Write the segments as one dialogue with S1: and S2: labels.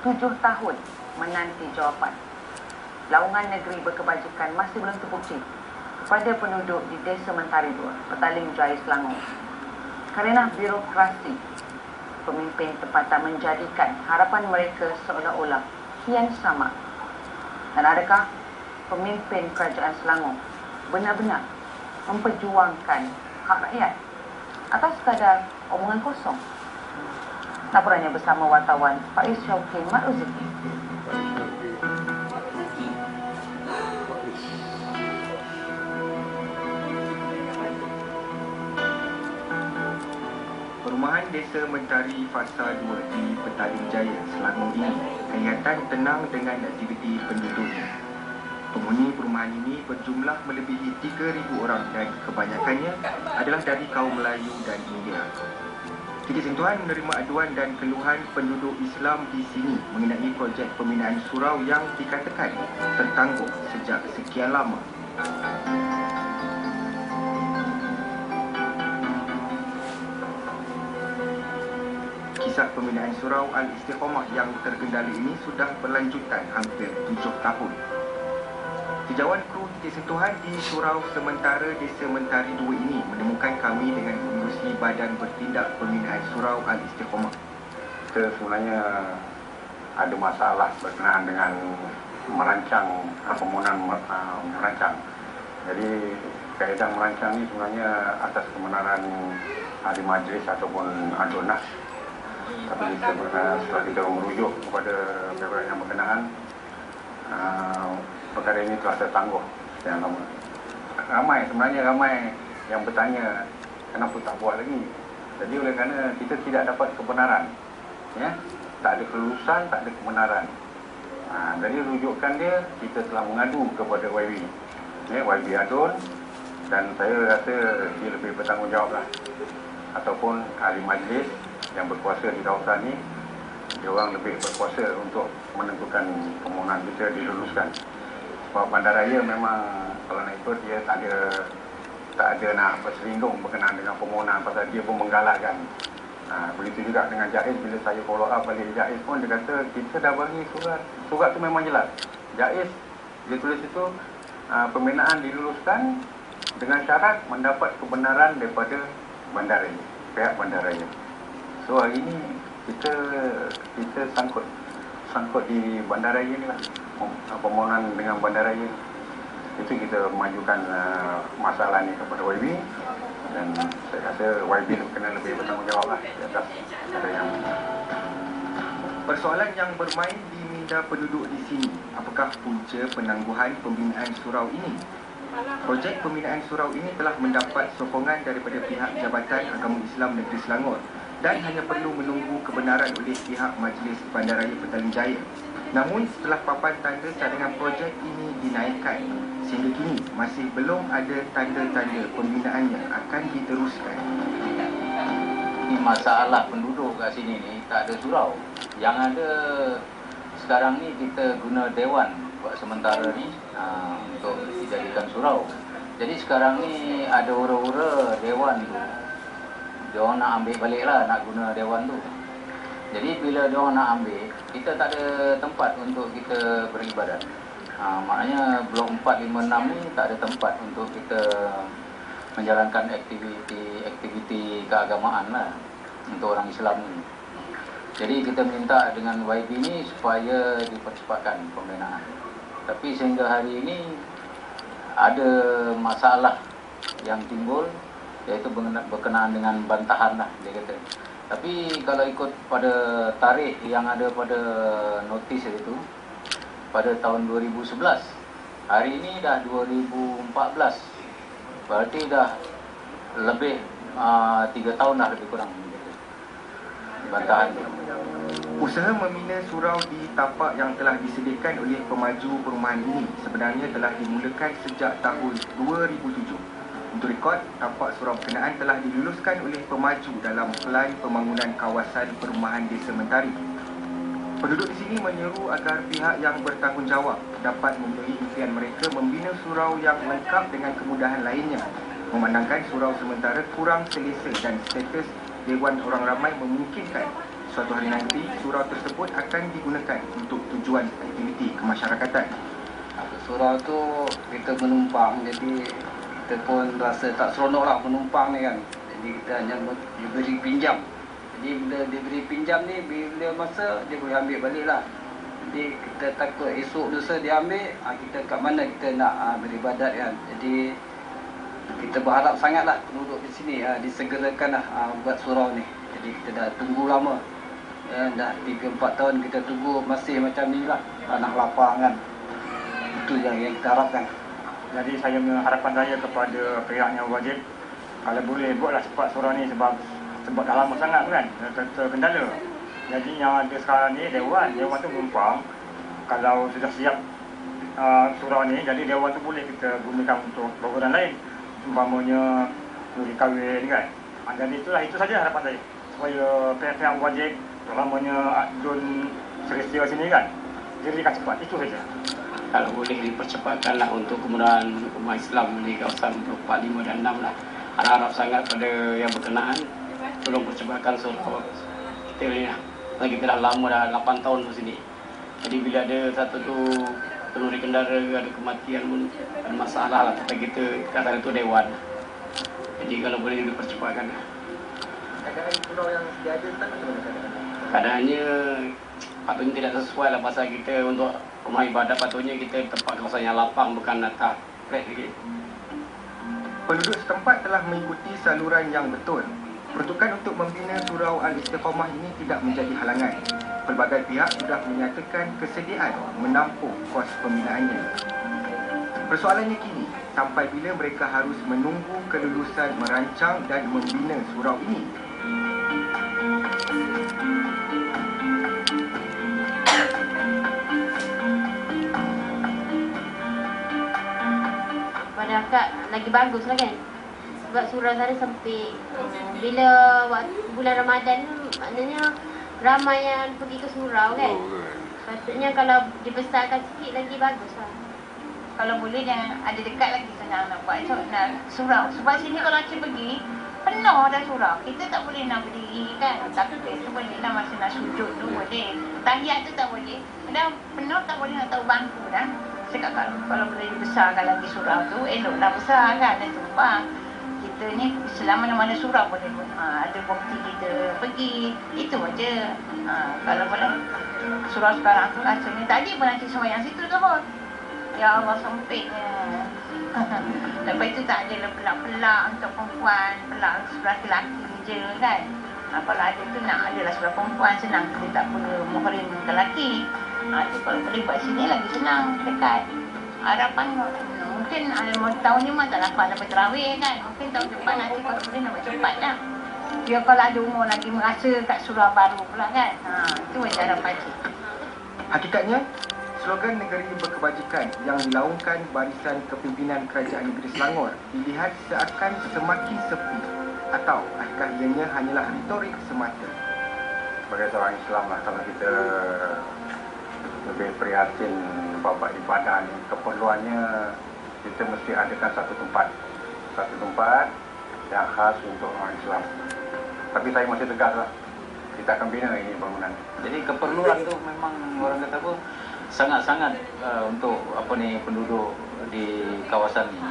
S1: 7 tahun menanti jawapan. Laungan negeri berkebajikan masih belum terbukti kepada penduduk di Desa Mentari 2, Petaling Jaya, Selangor. Kerana birokrasi pemimpin tempatan menjadikan harapan mereka seolah-olah kian sama. Dan adakah pemimpin kerajaan Selangor benar-benar memperjuangkan hak rakyat atau sekadar omongan kosong? Laporannya bersama wartawan Faiz Syauqi Mat Uziki.
S2: Perumahan Desa Mentari Fasa 2 di Petaling Jaya, Selangor ini kelihatan tenang dengan aktiviti penduduknya. Penghuni perumahan ini berjumlah melebihi 3,000 orang dan kebanyakannya adalah dari kaum Melayu dan India. Titik Sentuhan menerima aduan dan keluhan penduduk Islam di sini mengenai projek pembinaan surau yang dikatakan tertangguh sejak sekian lama. Kisah pembinaan surau Al-Istiqomah yang terkendali ini sudah berlanjutan hampir 7 tahun. Sejauhan kru Titik Sentuhan di Surau Sementara Desa Mentari 2 ini menemukan kami dengan pengurusi Badan Bertindak Pembinaan Surau Al-Istiqomah.
S3: Kita sebenarnya ada masalah berkenaan dengan merancang permohonan merancang. Jadi kaedah merancang ini sebenarnya atas kebenaran ahli majlis ataupun adunah. Tapi setelah kita merujuk kepada pihak yang berkenaan, perkara ini telah tertangguh sekian lama. Ramai yang bertanya kenapa tak buat lagi. Jadi oleh kerana kita tidak dapat kebenaran, ya, tak ada kelulusan, tak ada kebenaran. Dari rujukan dia, kita telah mengadu kepada YB, ya, YB Adun, dan saya rasa dia lebih bertanggungjawab lah, ataupun ahli majlis yang berkuasa di kawasan ini, dia orang lebih berkuasa untuk menentukan permohonan kita diluluskan. Sebab bandaraya memang kalau nak ikut dia tak ada nak berselindung berkenaan dengan permohonan, pasal dia pun menggalakkan. Begitu juga dengan Jaiz, bila saya follow up balik Jaiz pun dia kata kita dah bagi surat tu memang jelas. Jaiz dia tulis itu pembinaan diluluskan dengan syarat mendapat kebenaran daripada bandaraya, pihak bandaraya. So hari ini kita sangkut di bandaraya ni lah, permohonan dengan bandaraya. Itu kita mengajukan masalah ni kepada YB, dan saya rasa YB kena lebih bertanggungjawab lah di atas ada yang.
S2: Persoalan yang bermain di minda penduduk di sini, apakah punca penangguhan pembinaan surau ini? Projek pembinaan surau ini telah mendapat sokongan daripada pihak Jabatan Agama Islam Negeri Selangor dan hanya perlu menunggu kebenaran oleh pihak Majlis Bandaraya Petaling Jaya. Namun setelah papan tanda cadangan projek ini dinaikkan, sehingga kini masih belum ada tanda-tanda pembinaannya akan diteruskan.
S4: Ini masalah penduduk kat sini ni tak ada surau. Yang ada sekarang ni kita guna dewan buat sementara ni untuk dijadikan surau. Jadi sekarang ni ada ura-ura dewan tu, dia orang nak ambil balik lah, nak guna dewan tu. Jadi bila dia orang nak ambil, kita tak ada tempat untuk kita beribadat. Maknanya blok 4, 5, 6 ni tak ada tempat untuk kita menjalankan aktiviti keagamaan lah untuk orang Islam ni. Jadi kita minta dengan YB ni supaya dipercepatkan pembinaan. Tapi sehingga hari ini ada masalah yang timbul, iaitu berkenaan dengan bantahan lah, dia kata. Tapi kalau ikut pada tarikh yang ada pada notis itu, pada tahun 2011, hari ini dah 2014, berarti dah lebih 3 tahun dah lebih kurang bantahan.
S2: Usaha membina surau di tapak yang telah disediakan oleh pemaju perumahan ini sebenarnya telah dimulakan sejak tahun 2007. Untuk rekod, tapak surau berkenaan telah diluluskan oleh pemaju dalam Pelan Pembangunan Kawasan Perumahan Desa Mentari. Penduduk di sini menyeru agar pihak yang bertanggungjawab dapat memenuhi impian mereka membina surau yang lengkap dengan kemudahan lainnya, memandangkan surau sementara kurang selesa dan status Dewan Orang Ramai memungkinkan suatu hari nanti surau tersebut akan digunakan untuk tujuan aktiviti kemasyarakatan.
S5: Surau tu kita menumpang, jadi kita pun rasa tak seronok lah menumpang ni kan. Jadi kita hanya diberi pinjam. Jadi bila diberi pinjam ni, bila masa dia boleh ambil balik lah. Jadi kita takut esok lusa dia ambil, kita kat mana kita nak beribadat kan. Jadi kita berharap sangatlah penduduk di sini disegerakan lah buat surau ni. Jadi kita dah tunggu lama. Dah 3-4 tahun kita tunggu masih macam ni lah, tanah lapang kan. Itu yang kita harapkan.
S6: Jadi saya harapan saya kepada pihak yang wajib, kalau boleh buatlah cepat surau ni sebab dah lama sangat kan, terkendala. Jadi yang ada sekarang ni dewan tu menumpang. Kalau sudah siap surau ni, jadi dewan tu boleh kita gunakan untuk program lain, umpamanya nuri kahwin kan. Jadi itu saja harapan saya, supaya pihak-pihak wajib, terutamanya Dun Serisia sini kan, dirikan cepat. Itu saja.
S7: Kalau boleh dipercepatkanlah untuk kemudahan umat Islam di kawasan 4, 5 dan 6 lah. Harap sangat pada yang berkenaan tolong percepatkan surau kita ni lah. Kita dah lama, dah 8 tahun di sini. Jadi bila ada satu tu penuri kendara, ada kematian pun ada masalah lah. Tapi kita kata itu dewan. Jadi kalau boleh dipercepatkan lah.
S2: Keadaan surau yang sedia ada tak macam mana?
S7: Keadaannya patutnya tidak sesuai lah pasal kita untuk rumah ibadat, patutnya kita tempat kawasan yang lapang, bukan atas flat lagi.
S2: Penduduk setempat telah mengikuti saluran yang betul. Peruntukan untuk membina surau Al-Istiqamah ini tidak menjadi halangan. Pelbagai pihak sudah menyatakan kesediaan menampung kos pembinaannya. Persoalannya kini, sampai bila mereka harus menunggu kelulusan merancang dan membina surau ini?
S8: Pada akak lagi bagus lah kan. Sebab surau sana sempit. Bila bulan Ramadan tu maknanya ramai yang pergi ke surau kan. Patutnya kalau dibesarkan sikit lagi bagus lah.
S9: Kalau boleh jangan ada dekat lagi senang nak buat surau. Sebab sini kalau kita pergi penuh dah surau. Kita tak boleh nak berdiri kan. Tapi kita boleh lah masa nak sujud tu boleh. Tahiyat tu tak boleh. Dah penuh tak boleh nak tahu bangku dah. Cakap kalau boleh dibesarkan lagi surau tu, eloklah besar kan, dan tumpang. Kita ni selama mana-mana surau boleh ada bukti kita pergi. Itu aja. Kalau boleh surau sekarang tu rasanya tadi pun nanti sembahyang situ tu pun. Ya Allah sempitnya. Lepas itu tak ada pelak-pelak untuk perempuan, pelak sebelah lelaki je kan. Kalau ada tu nak adalah sebelah perempuan, senang kita tak perlu muhrim lelaki. Tu kalau boleh buat sini lagi senang, dekat. Harapan mungkin tahun ni memang tak dapat terawih kan. Mungkin tahun depan nanti kalau boleh nak buat cepat lah. Dia kalau ada umur lagi merasa kat surau baru pula kan. Itu cara pakcik.
S2: Hakikatnya, slogan negeri berkebajikan yang dilaungkan barisan kepimpinan Kerajaan Negeri Selangor dilihat seakan semakin sepi, atau adakah ianya hanyalah retorik semata?
S3: Sebagai seorang Islam lah, kalau kita lebih prihatin bab ibadah ni, keperluannya kita mesti adakan satu tempat yang khas untuk orang Islam. Tapi saya masih tegas lah, kita akan bina ini bangunan.
S4: Jadi keperluan tu memang orang kata apa, sangat-sangat untuk penduduk di kawasan ini.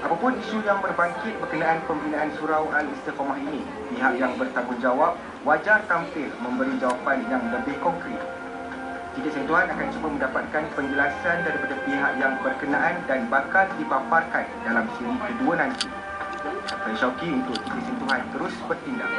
S2: Apapun isu yang berbangkit berkenaan pembinaan surau Al-Istiqamah ini, pihak yang bertanggungjawab wajar tampil memberi jawapan yang lebih konkret. Titik Sentuhan akan cuba mendapatkan penjelasan daripada pihak yang berkenaan dan bakal dipaparkan dalam siri kedua nanti. Saya Syauki untuk Titik Sentuhan terus bertindak.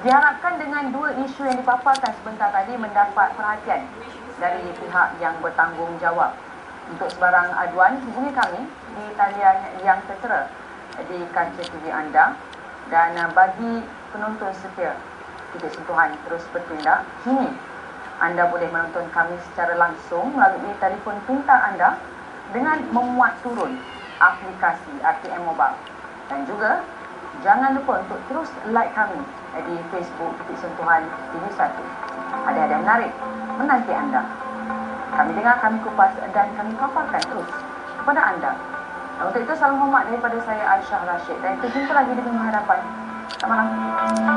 S1: Diharapkan dengan dua isu yang dipaparkan sebentar tadi mendapat perhatian dari pihak yang bertanggungjawab. Untuk sebarang aduan, hubungi kami di talian yang tertera di kaca TV anda. Dan bagi penonton setia Titik Sentuhan terus bertindak, kini anda boleh menonton kami secara langsung melalui telefon pintar anda dengan memuat turun aplikasi RTM Mobile. Dan juga jangan lupa untuk terus like kami di Facebook Titik Sentuhan TV1. Ada hadiah menarik menanti anda. Kami dengar, kami kupas dan kami paparkan terus kepada anda. Untuk itu salam hormat daripada saya Aisyah Rashid dan kita jumpa lagi di minggu hadapan. Selamat malam.